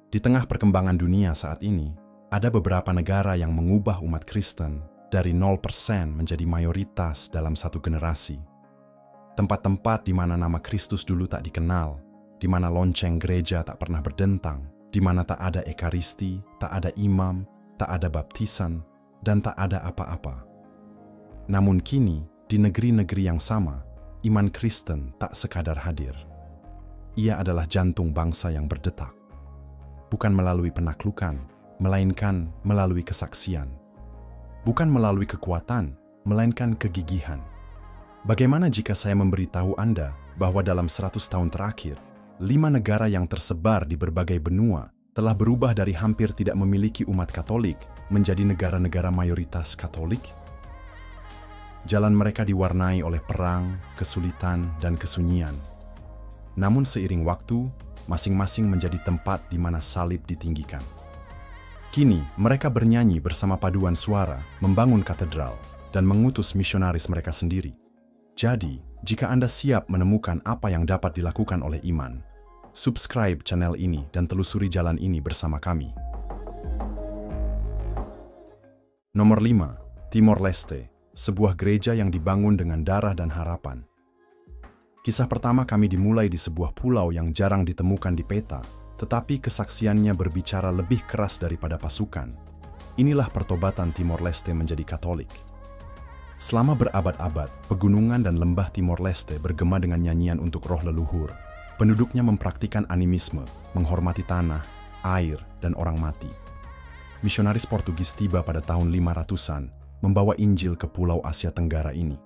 Di tengah perkembangan dunia saat ini, ada beberapa negara yang mengubah umat Kristen dari 0% menjadi mayoritas dalam satu generasi. Tempat-tempat di mana nama Kristus dulu tak dikenal, di mana lonceng gereja tak pernah berdentang, di mana tak ada ekaristi, tak ada imam, tak ada baptisan, dan tak ada apa-apa. Namun kini, di negeri-negeri yang sama, iman Kristen tak sekadar hadir. Ia adalah jantung bangsa yang berdetak. Bukan melalui penaklukan, melainkan melalui kesaksian. Bukan melalui kekuatan, melainkan kegigihan. Bagaimana jika saya memberitahu Anda bahwa dalam 100 tahun terakhir, 5 negara yang tersebar di berbagai benua telah berubah dari hampir tidak memiliki umat Katolik menjadi negara-negara mayoritas Katolik? Jalan mereka diwarnai oleh perang, kesulitan, dan kesunyian. Namun seiring waktu, masing-masing menjadi tempat di mana salib ditinggikan. Kini, mereka bernyanyi bersama paduan suara, membangun katedral, dan mengutus misionaris mereka sendiri. Jadi, jika Anda siap menemukan apa yang dapat dilakukan oleh iman, subscribe channel ini dan telusuri jalan ini bersama kami. Nomor 5. Timor Leste, sebuah gereja yang dibangun dengan darah dan harapan. Kisah pertama kami dimulai di sebuah pulau yang jarang ditemukan di peta, tetapi kesaksiannya berbicara lebih keras daripada pasukan. Inilah pertobatan Timor Leste menjadi Katolik. Selama berabad-abad, pegunungan dan lembah Timor Leste bergema dengan nyanyian untuk roh leluhur. Penduduknya mempraktikkan animisme, menghormati tanah, air, dan orang mati. Misionaris Portugis tiba pada tahun 500-an, membawa Injil ke pulau Asia Tenggara ini.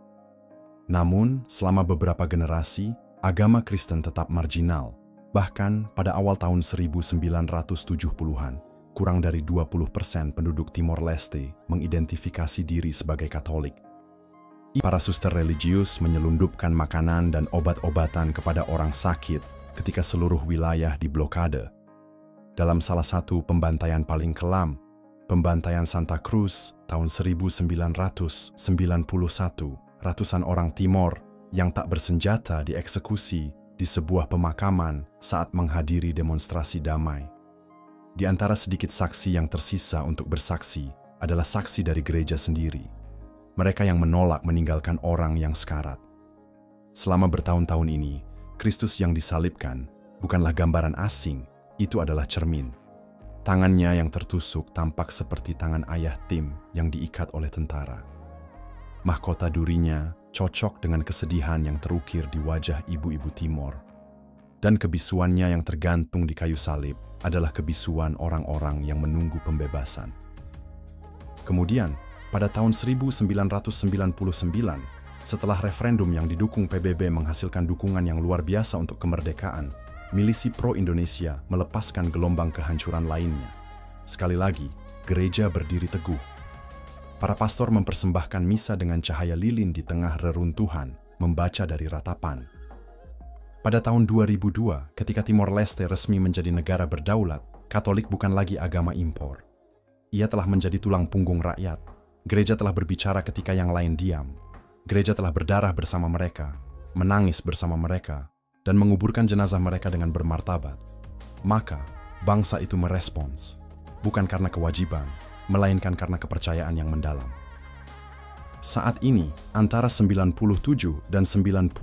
Namun, selama beberapa generasi, agama Kristen tetap marginal. Bahkan pada awal tahun 1970-an, kurang dari 20% penduduk Timor Leste mengidentifikasi diri sebagai Katolik. Para suster religius menyelundupkan makanan dan obat-obatan kepada orang sakit ketika seluruh wilayah diblokade. Dalam salah satu pembantaian paling kelam, pembantaian Santa Cruz tahun 1991, ratusan orang Timor yang tak bersenjata dieksekusi di sebuah pemakaman saat menghadiri demonstrasi damai. Di antara sedikit saksi yang tersisa untuk bersaksi adalah saksi dari gereja sendiri. Mereka yang menolak meninggalkan orang yang sekarat. Selama bertahun-tahun ini, Kristus yang disalibkan bukanlah gambaran asing, itu adalah cermin. Tangannya yang tertusuk tampak seperti tangan ayah Tim yang diikat oleh tentara. Mahkota durinya cocok dengan kesedihan yang terukir di wajah ibu-ibu Timor. Dan kebisuannya yang tergantung di kayu salib adalah kebisuan orang-orang yang menunggu pembebasan. Kemudian, pada tahun 1999, setelah referendum yang didukung PBB menghasilkan dukungan yang luar biasa untuk kemerdekaan, milisi pro-Indonesia melepaskan gelombang kehancuran lainnya. Sekali lagi, gereja berdiri teguh. Para pastor mempersembahkan misa dengan cahaya lilin di tengah reruntuhan, membaca dari ratapan. Pada tahun 2002, ketika Timor Leste resmi menjadi negara berdaulat, Katolik bukan lagi agama impor. Ia telah menjadi tulang punggung rakyat. Gereja telah berbicara ketika yang lain diam. Gereja telah berdarah bersama mereka, menangis bersama mereka, dan menguburkan jenazah mereka dengan bermartabat. Maka, bangsa itu merespons, bukan karena kewajiban, melainkan karena kepercayaan yang mendalam. Saat ini, antara 97 dan 98%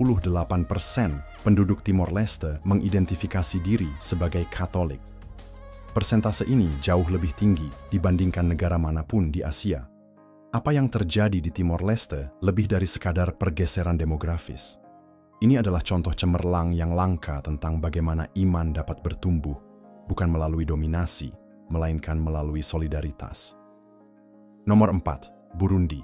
penduduk Timor Leste mengidentifikasi diri sebagai Katolik. Persentase ini jauh lebih tinggi dibandingkan negara manapun di Asia. Apa yang terjadi di Timor Leste lebih dari sekadar pergeseran demografis. Ini adalah contoh cemerlang yang langka tentang bagaimana iman dapat bertumbuh, bukan melalui dominasi, melainkan melalui solidaritas. Nomor 4. Burundi.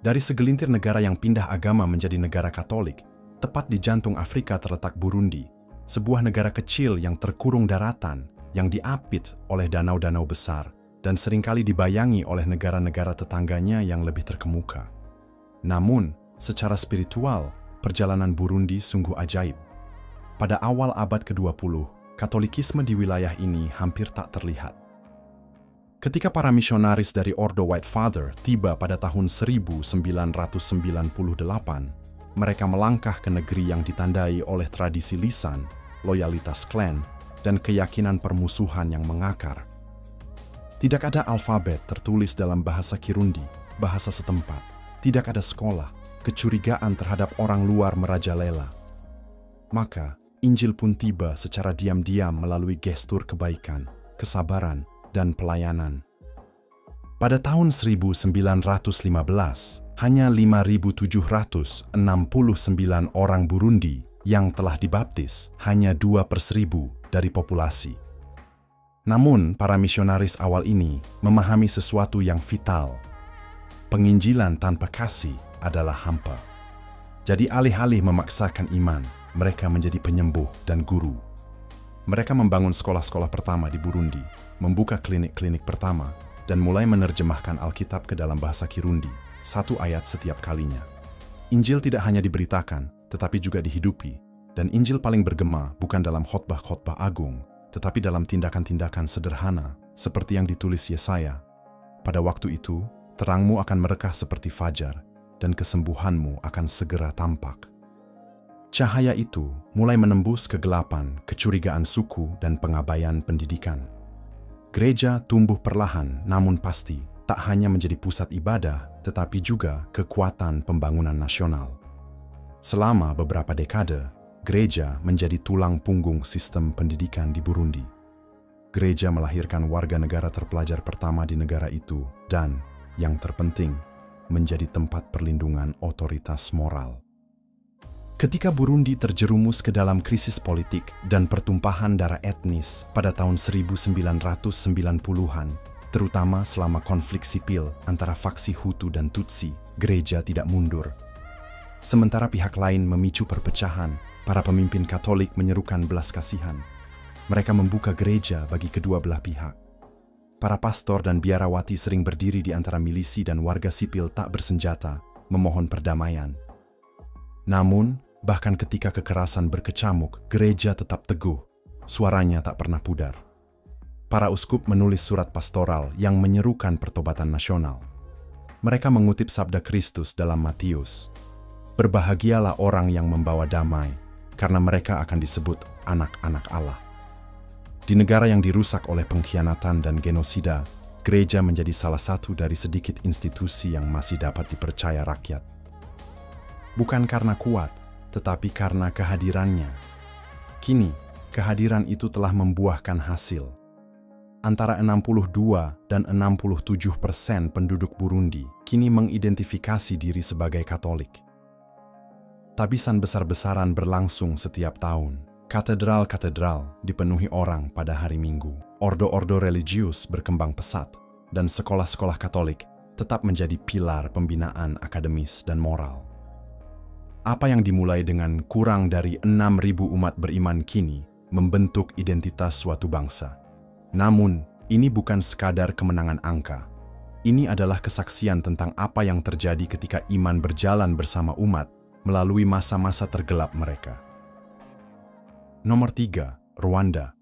Dari segelintir negara yang pindah agama menjadi negara Katolik, tepat di jantung Afrika terletak Burundi, sebuah negara kecil yang terkurung daratan, yang diapit oleh danau-danau besar, dan seringkali dibayangi oleh negara-negara tetangganya yang lebih terkemuka. Namun, secara spiritual, perjalanan Burundi sungguh ajaib. Pada awal abad ke-20, Katolikisme di wilayah ini hampir tak terlihat. Ketika para misionaris dari Ordo White Father tiba pada tahun 1998, mereka melangkah ke negeri yang ditandai oleh tradisi lisan, loyalitas klan, dan keyakinan permusuhan yang mengakar. Tidak ada alfabet tertulis dalam bahasa Kirundi, bahasa setempat. Tidak ada sekolah, kecurigaan terhadap orang luar merajalela. Maka, Injil pun tiba secara diam-diam melalui gestur kebaikan, kesabaran, dan pelayanan. Pada tahun 1915, hanya 5.769 orang Burundi yang telah dibaptis, hanya 2/1000 dari populasi. Namun, para misionaris awal ini memahami sesuatu yang vital. Penginjilan tanpa kasih adalah hampa. Jadi alih-alih memaksakan iman, mereka menjadi penyembuh dan guru. Mereka membangun sekolah-sekolah pertama di Burundi, membuka klinik-klinik pertama, dan mulai menerjemahkan Alkitab ke dalam bahasa Kirundi, 1 ayat setiap kalinya. Injil tidak hanya diberitakan, tetapi juga dihidupi, dan Injil paling bergema bukan dalam khotbah-khotbah agung, tetapi dalam tindakan-tindakan sederhana, seperti yang ditulis Yesaya. Pada waktu itu, terangmu akan merekah seperti fajar, dan kesembuhanmu akan segera tampak. Cahaya itu mulai menembus kegelapan, kecurigaan suku, dan pengabaian pendidikan. Gereja tumbuh perlahan namun pasti, tak hanya menjadi pusat ibadah, tetapi juga kekuatan pembangunan nasional. Selama beberapa dekade, gereja menjadi tulang punggung sistem pendidikan di Burundi. Gereja melahirkan warga negara terpelajar pertama di negara itu dan, yang terpenting, menjadi tempat perlindungan otoritas moral. Ketika Burundi terjerumus ke dalam krisis politik dan pertumpahan darah etnis pada tahun 1990-an, terutama selama konflik sipil antara faksi Hutu dan Tutsi, gereja tidak mundur. Sementara pihak lain memicu perpecahan, para pemimpin Katolik menyerukan belas kasihan. Mereka membuka gereja bagi kedua belah pihak. Para pastor dan biarawati sering berdiri di antara milisi dan warga sipil tak bersenjata, memohon perdamaian. Namun, bahkan ketika kekerasan berkecamuk, gereja tetap teguh, suaranya tak pernah pudar. Para uskup menulis surat pastoral yang menyerukan pertobatan nasional. Mereka mengutip sabda Kristus dalam Matius, "Berbahagialah orang yang membawa damai, karena mereka akan disebut anak-anak Allah." Di negara yang dirusak oleh pengkhianatan dan genosida, gereja menjadi salah satu dari sedikit institusi yang masih dapat dipercaya rakyat. Bukan karena kuat, tetapi karena kehadirannya. Kini, kehadiran itu telah membuahkan hasil. Antara 62 dan 67% penduduk Burundi kini mengidentifikasi diri sebagai Katolik. Tabisan besar-besaran berlangsung setiap tahun. Katedral-katedral dipenuhi orang pada hari Minggu. Ordo-ordo religius berkembang pesat, dan sekolah-sekolah Katolik tetap menjadi pilar pembinaan akademis dan moral. Apa yang dimulai dengan kurang dari 6.000 umat beriman kini membentuk identitas suatu bangsa. Namun, ini bukan sekadar kemenangan angka. Ini adalah kesaksian tentang apa yang terjadi ketika iman berjalan bersama umat melalui masa-masa tergelap mereka. Nomor 3, Rwanda.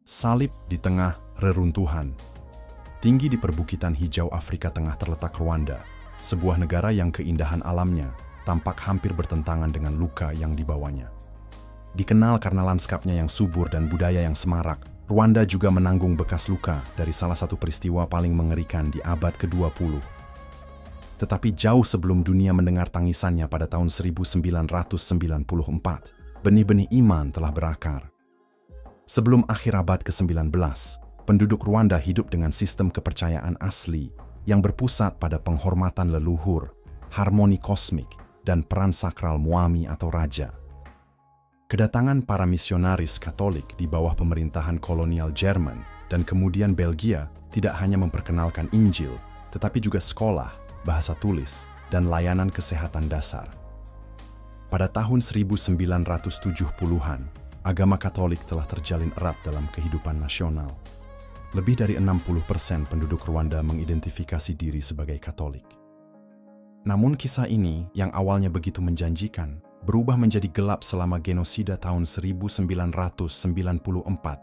Salib di tengah reruntuhan. Tinggi di perbukitan hijau Afrika Tengah terletak Rwanda, sebuah negara yang keindahan alamnya tampak hampir bertentangan dengan luka yang dibawanya. Dikenal karena lanskapnya yang subur dan budaya yang semarak, Rwanda juga menanggung bekas luka dari salah satu peristiwa paling mengerikan di abad ke-20. Tetapi jauh sebelum dunia mendengar tangisannya pada tahun 1994, benih-benih iman telah berakar. Sebelum akhir abad ke-19, penduduk Rwanda hidup dengan sistem kepercayaan asli yang berpusat pada penghormatan leluhur, harmoni kosmik, dan peran sakral muami atau raja. Kedatangan para misionaris Katolik di bawah pemerintahan kolonial Jerman dan kemudian Belgia tidak hanya memperkenalkan Injil, tetapi juga sekolah, bahasa tulis, dan layanan kesehatan dasar. Pada tahun 1970-an, agama Katolik telah terjalin erat dalam kehidupan nasional. Lebih dari 60% penduduk Rwanda mengidentifikasi diri sebagai Katolik. Namun kisah ini, yang awalnya begitu menjanjikan, berubah menjadi gelap selama genosida tahun 1994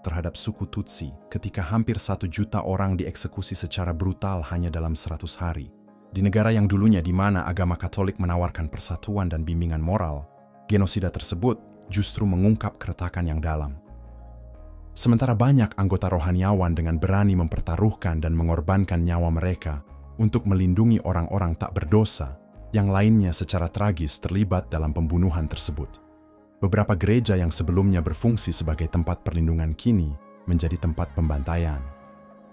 terhadap suku Tutsi ketika hampir 1 juta orang dieksekusi secara brutal hanya dalam 100 hari. Di negara yang dulunya di mana agama Katolik menawarkan persatuan dan bimbingan moral, genosida tersebut justru mengungkap keretakan yang dalam. Sementara banyak anggota rohaniawan dengan berani mempertaruhkan dan mengorbankan nyawa mereka untuk melindungi orang-orang tak berdosa, yang lainnya secara tragis terlibat dalam pembunuhan tersebut. Beberapa gereja yang sebelumnya berfungsi sebagai tempat perlindungan kini menjadi tempat pembantaian.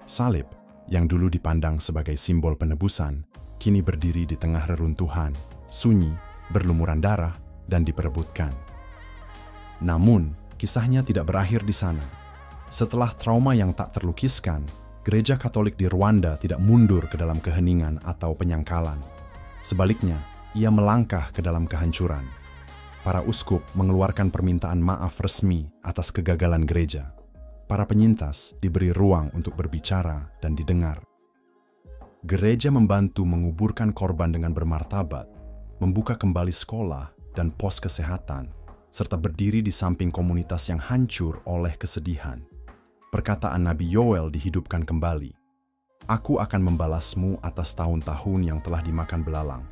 Salib, yang dulu dipandang sebagai simbol penebusan, kini berdiri di tengah reruntuhan, sunyi, berlumuran darah, dan diperebutkan. Namun, kisahnya tidak berakhir di sana. Setelah trauma yang tak terlukiskan, Gereja Katolik di Rwanda tidak mundur ke dalam keheningan atau penyangkalan. Sebaliknya, ia melangkah ke dalam kehancuran. Para uskup mengeluarkan permintaan maaf resmi atas kegagalan gereja. Para penyintas diberi ruang untuk berbicara dan didengar. Gereja membantu menguburkan korban dengan bermartabat, membuka kembali sekolah dan pos kesehatan, serta berdiri di samping komunitas yang hancur oleh kesedihan. Perkataan Nabi Yoel dihidupkan kembali. Aku akan membalasmu atas tahun-tahun yang telah dimakan belalang.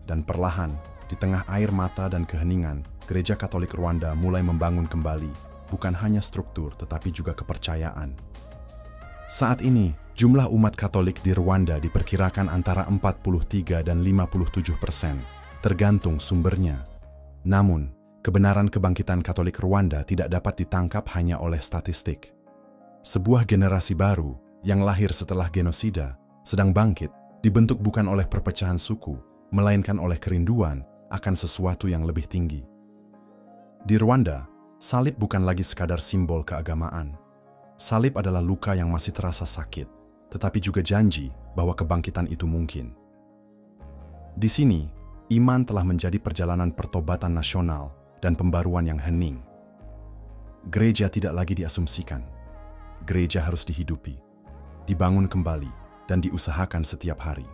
Dan perlahan, di tengah air mata dan keheningan, Gereja Katolik Rwanda mulai membangun kembali, bukan hanya struktur tetapi juga kepercayaan. Saat ini, jumlah umat Katolik di Rwanda diperkirakan antara 43 dan 57%, tergantung sumbernya. Namun, kebenaran kebangkitan Katolik Rwanda tidak dapat ditangkap hanya oleh statistik. Sebuah generasi baru yang lahir setelah genosida sedang bangkit, dibentuk bukan oleh perpecahan suku, melainkan oleh kerinduan akan sesuatu yang lebih tinggi. Di Rwanda, salib bukan lagi sekadar simbol keagamaan. Salib adalah luka yang masih terasa sakit, tetapi juga janji bahwa kebangkitan itu mungkin. Di sini, iman telah menjadi perjalanan pertobatan nasional dan pembaruan yang hening. Gereja tidak lagi diasumsikan. Gereja harus dihidupi, dibangun kembali, dan diusahakan setiap hari.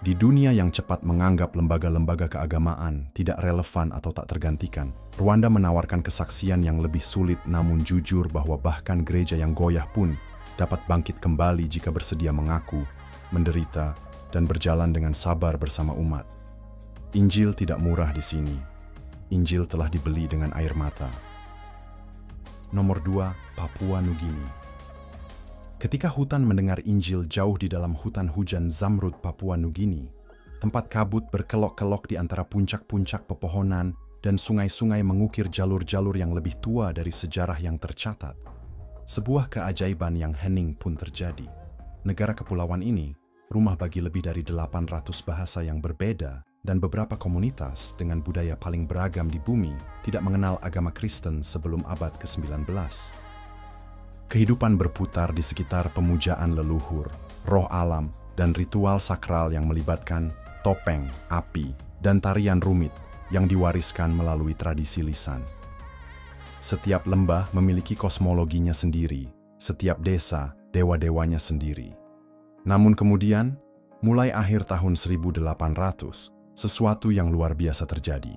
Di dunia yang cepat menganggap lembaga-lembaga keagamaan tidak relevan atau tak tergantikan, Rwanda menawarkan kesaksian yang lebih sulit namun jujur bahwa bahkan gereja yang goyah pun dapat bangkit kembali jika bersedia mengaku, menderita, dan berjalan dengan sabar bersama umat. Injil tidak murah di sini. Injil telah dibeli dengan air mata. Nomor 2, Papua Nugini. Ketika hutan mendengar Injil jauh di dalam hutan hujan Zamrud Papua Nugini, tempat kabut berkelok-kelok di antara puncak-puncak pepohonan dan sungai-sungai mengukir jalur-jalur yang lebih tua dari sejarah yang tercatat. Sebuah keajaiban yang hening pun terjadi. Negara kepulauan ini, rumah bagi lebih dari 800 bahasa yang berbeda dan beberapa komunitas dengan budaya paling beragam di bumi tidak mengenal agama Kristen sebelum abad ke-19. Kehidupan berputar di sekitar pemujaan leluhur, roh alam, dan ritual sakral yang melibatkan topeng, api, dan tarian rumit yang diwariskan melalui tradisi lisan. Setiap lembah memiliki kosmologinya sendiri, setiap desa dewa-dewanya sendiri. Namun kemudian, mulai akhir tahun 1800, sesuatu yang luar biasa terjadi.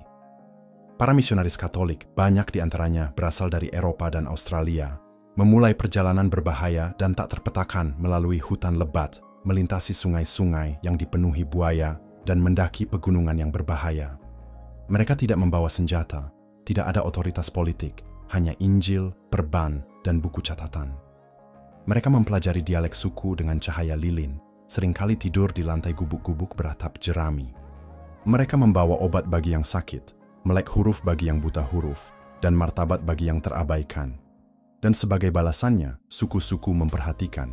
Para misionaris Katolik, banyak di antaranya berasal dari Eropa dan Australia, memulai perjalanan berbahaya dan tak terpetakan melalui hutan lebat, melintasi sungai-sungai yang dipenuhi buaya, dan mendaki pegunungan yang berbahaya. Mereka tidak membawa senjata, tidak ada otoritas politik, hanya Injil, perban, dan buku catatan. Mereka mempelajari dialek suku dengan cahaya lilin, seringkali tidur di lantai gubuk-gubuk beratap jerami. Mereka membawa obat bagi yang sakit, melek huruf bagi yang buta huruf, dan martabat bagi yang terabaikan. Dan sebagai balasannya, suku-suku memperhatikan.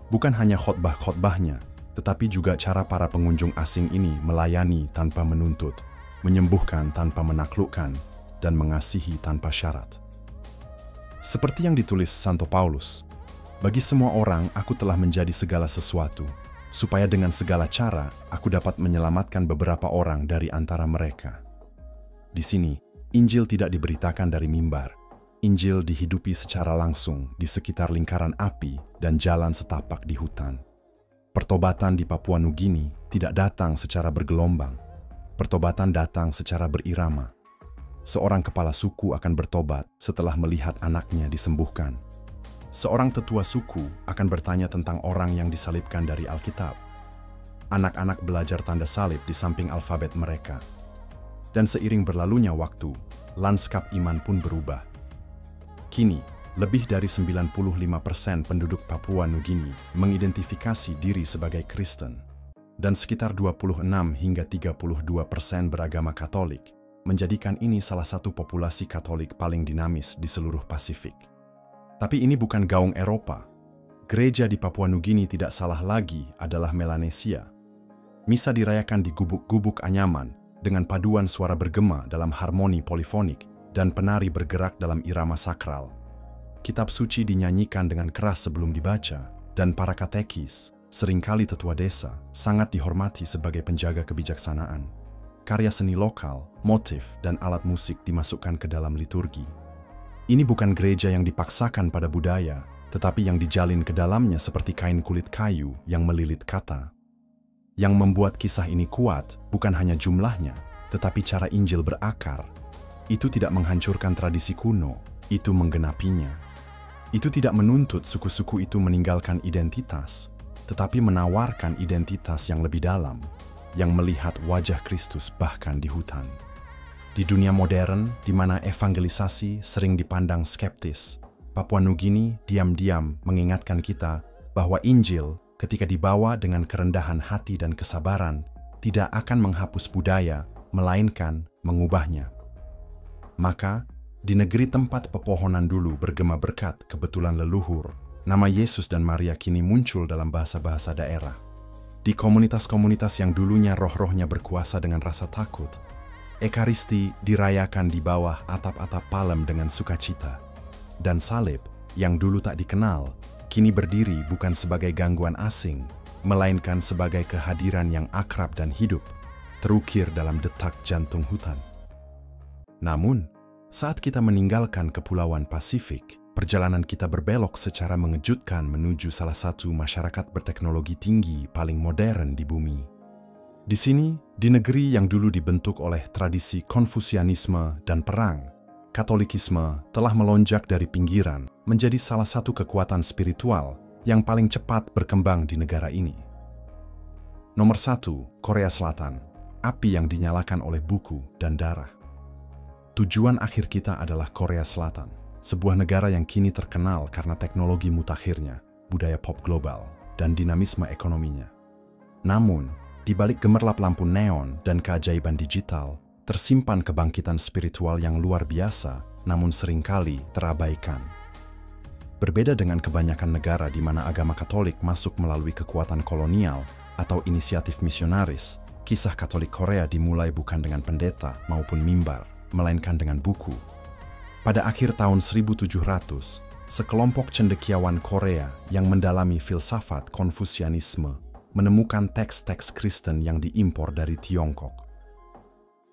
Bukan hanya khotbah-khotbahnya, tetapi juga cara para pengunjung asing ini melayani tanpa menuntut, menyembuhkan tanpa menaklukkan, dan mengasihi tanpa syarat. Seperti yang ditulis Santo Paulus, bagi semua orang aku telah menjadi segala sesuatu, supaya dengan segala cara aku dapat menyelamatkan beberapa orang dari antara mereka. Di sini, Injil tidak diberitakan dari mimbar. Injil dihidupi secara langsung di sekitar lingkaran api dan jalan setapak di hutan. Pertobatan di Papua Nugini tidak datang secara bergelombang. Pertobatan datang secara berirama. Seorang kepala suku akan bertobat setelah melihat anaknya disembuhkan. Seorang tetua suku akan bertanya tentang orang yang disalibkan dari Alkitab. Anak-anak belajar tanda salib di samping alfabet mereka. Dan seiring berlalunya waktu, lanskap iman pun berubah. Kini, lebih dari 95% penduduk Papua Nugini mengidentifikasi diri sebagai Kristen, dan sekitar 26 hingga 32% beragama Katolik, menjadikan ini salah satu populasi Katolik paling dinamis di seluruh Pasifik. Tapi ini bukan gaung Eropa. Gereja di Papua Nugini tidak salah lagi adalah Melanesia. Misa dirayakan di gubuk-gubuk anyaman dengan paduan suara bergema dalam harmoni polifonik dan penari bergerak dalam irama sakral. Kitab suci dinyanyikan dengan keras sebelum dibaca, dan para katekis, seringkali tetua desa, sangat dihormati sebagai penjaga kebijaksanaan. Karya seni lokal, motif, dan alat musik dimasukkan ke dalam liturgi. Ini bukan gereja yang dipaksakan pada budaya, tetapi yang dijalin ke dalamnya seperti kain kulit kayu yang melilit kata. Yang membuat kisah ini kuat bukan hanya jumlahnya, tetapi cara Injil berakar. Itu tidak menghancurkan tradisi kuno, itu menggenapinya. Itu tidak menuntut suku-suku itu meninggalkan identitas, tetapi menawarkan identitas yang lebih dalam, yang melihat wajah Kristus bahkan di hutan. Di dunia modern, di mana evangelisasi sering dipandang skeptis, Papua Nugini diam-diam mengingatkan kita bahwa Injil, ketika dibawa dengan kerendahan hati dan kesabaran, tidak akan menghapus budaya, melainkan mengubahnya. Maka, di negeri tempat pepohonan dulu bergema berkat kebetulan leluhur, nama Yesus dan Maria kini muncul dalam bahasa-bahasa daerah. Di komunitas-komunitas yang dulunya roh-rohnya berkuasa dengan rasa takut, Ekaristi dirayakan di bawah atap-atap palem dengan sukacita. Dan salib, yang dulu tak dikenal, kini berdiri bukan sebagai gangguan asing, melainkan sebagai kehadiran yang akrab dan hidup, terukir dalam detak jantung hutan. Namun, saat kita meninggalkan Kepulauan Pasifik, perjalanan kita berbelok secara mengejutkan menuju salah satu masyarakat berteknologi tinggi paling modern di bumi. Di sini, di negeri yang dulu dibentuk oleh tradisi Konfusianisme dan perang, Katolikisme telah melonjak dari pinggiran menjadi salah satu kekuatan spiritual yang paling cepat berkembang di negara ini. Nomor 1, Korea Selatan, api yang dinyalakan oleh buku dan darah. Tujuan akhir kita adalah Korea Selatan, sebuah negara yang kini terkenal karena teknologi mutakhirnya, budaya pop global, dan dinamisme ekonominya. Namun, di balik gemerlap lampu neon dan keajaiban digital, tersimpan kebangkitan spiritual yang luar biasa, namun seringkali terabaikan. Berbeda dengan kebanyakan negara di mana agama Katolik masuk melalui kekuatan kolonial atau inisiatif misionaris, kisah Katolik Korea dimulai bukan dengan pendeta maupun mimbar, melainkan dengan buku. Pada akhir tahun 1700, sekelompok cendekiawan Korea yang mendalami filsafat Konfusianisme menemukan teks-teks Kristen yang diimpor dari Tiongkok.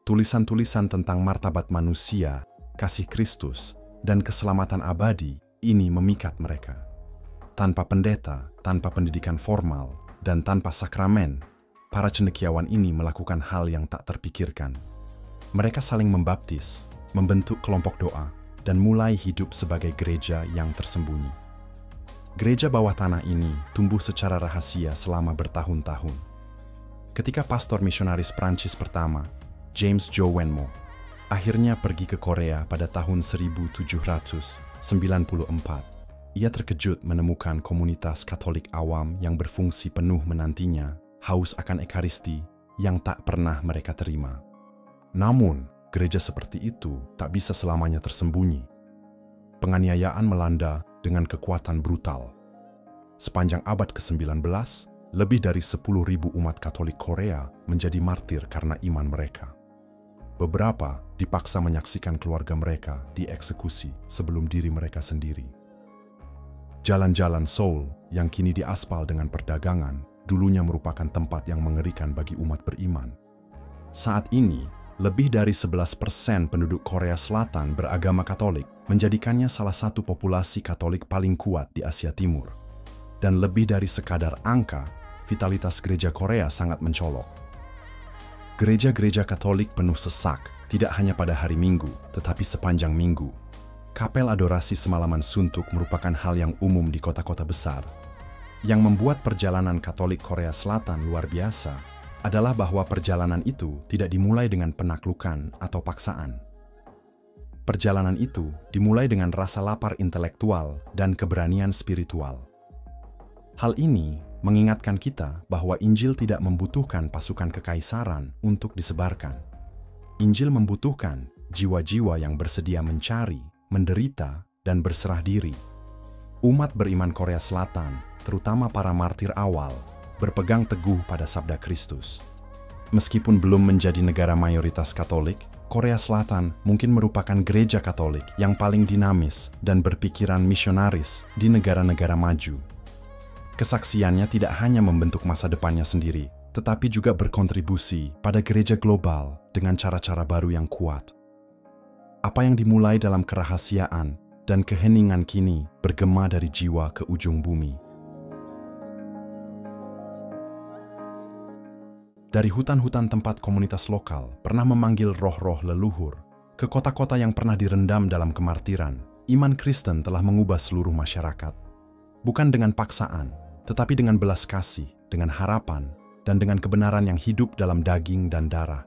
Tulisan-tulisan tentang martabat manusia, kasih Kristus, dan keselamatan abadi ini memikat mereka. Tanpa pendeta, tanpa pendidikan formal, dan tanpa sakramen, para cendekiawan ini melakukan hal yang tak terpikirkan. Mereka saling membaptis, membentuk kelompok doa, dan mulai hidup sebagai gereja yang tersembunyi. Gereja bawah tanah ini tumbuh secara rahasia selama bertahun-tahun. Ketika pastor misionaris Prancis pertama, James Jowenmo, akhirnya pergi ke Korea pada tahun 1794, ia terkejut menemukan komunitas Katolik awam yang berfungsi penuh menantinya, haus akan Ekaristi yang tak pernah mereka terima. Namun, gereja seperti itu tak bisa selamanya tersembunyi. Penganiayaan melanda dengan kekuatan brutal. Sepanjang abad ke-19, lebih dari 10.000 umat Katolik Korea menjadi martir karena iman mereka. Beberapa dipaksa menyaksikan keluarga mereka dieksekusi sebelum diri mereka sendiri. Jalan-jalan Seoul yang kini diaspal dengan perdagangan, dulunya merupakan tempat yang mengerikan bagi umat beriman. Saat ini, lebih dari 11% penduduk Korea Selatan beragama Katolik, menjadikannya salah satu populasi Katolik paling kuat di Asia Timur. Dan lebih dari sekadar angka, vitalitas gereja Korea sangat mencolok. Gereja-gereja Katolik penuh sesak, tidak hanya pada hari Minggu, tetapi sepanjang minggu. Kapel adorasi semalaman suntuk merupakan hal yang umum di kota-kota besar. Yang membuat perjalanan Katolik Korea Selatan luar biasa adalah bahwa perjalanan itu tidak dimulai dengan penaklukan atau paksaan. Perjalanan itu dimulai dengan rasa lapar intelektual dan keberanian spiritual. Hal ini mengingatkan kita bahwa Injil tidak membutuhkan pasukan kekaisaran untuk disebarkan. Injil membutuhkan jiwa-jiwa yang bersedia mencari, menderita, dan berserah diri. Umat beriman Korea Selatan, terutama para martir awal, berpegang teguh pada sabda Kristus. Meskipun belum menjadi negara mayoritas Katolik, Korea Selatan mungkin merupakan gereja Katolik yang paling dinamis dan berpikiran misionaris di negara-negara maju. Kesaksiannya tidak hanya membentuk masa depannya sendiri, tetapi juga berkontribusi pada gereja global dengan cara-cara baru yang kuat. Apa yang dimulai dalam kerahasiaan dan keheningan kini bergema dari jiwa ke ujung bumi. Dari hutan-hutan tempat komunitas lokal pernah memanggil roh-roh leluhur, ke kota-kota yang pernah direndam dalam kemartiran, iman Kristen telah mengubah seluruh masyarakat. Bukan dengan paksaan, tetapi dengan belas kasih, dengan harapan, dan dengan kebenaran yang hidup dalam daging dan darah.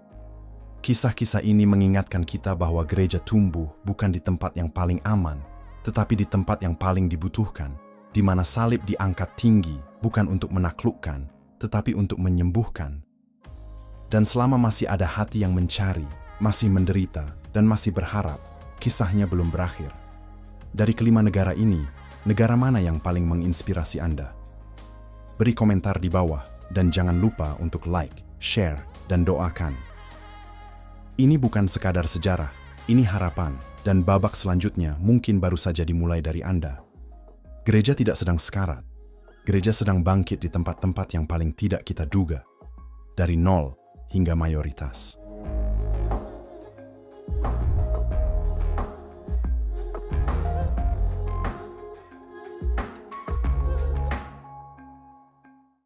Kisah-kisah ini mengingatkan kita bahwa gereja tumbuh bukan di tempat yang paling aman, tetapi di tempat yang paling dibutuhkan, di mana salib diangkat tinggi bukan untuk menaklukkan, tetapi untuk menyembuhkan. Dan selama masih ada hati yang mencari, masih menderita, dan masih berharap, kisahnya belum berakhir. Dari kelima negara ini, negara mana yang paling menginspirasi Anda? Beri komentar di bawah, dan jangan lupa untuk like, share, dan doakan. Ini bukan sekadar sejarah, ini harapan, dan babak selanjutnya mungkin baru saja dimulai dari Anda. Gereja tidak sedang sekarat. Gereja sedang bangkit di tempat-tempat yang paling tidak kita duga. Dari nol hingga mayoritas.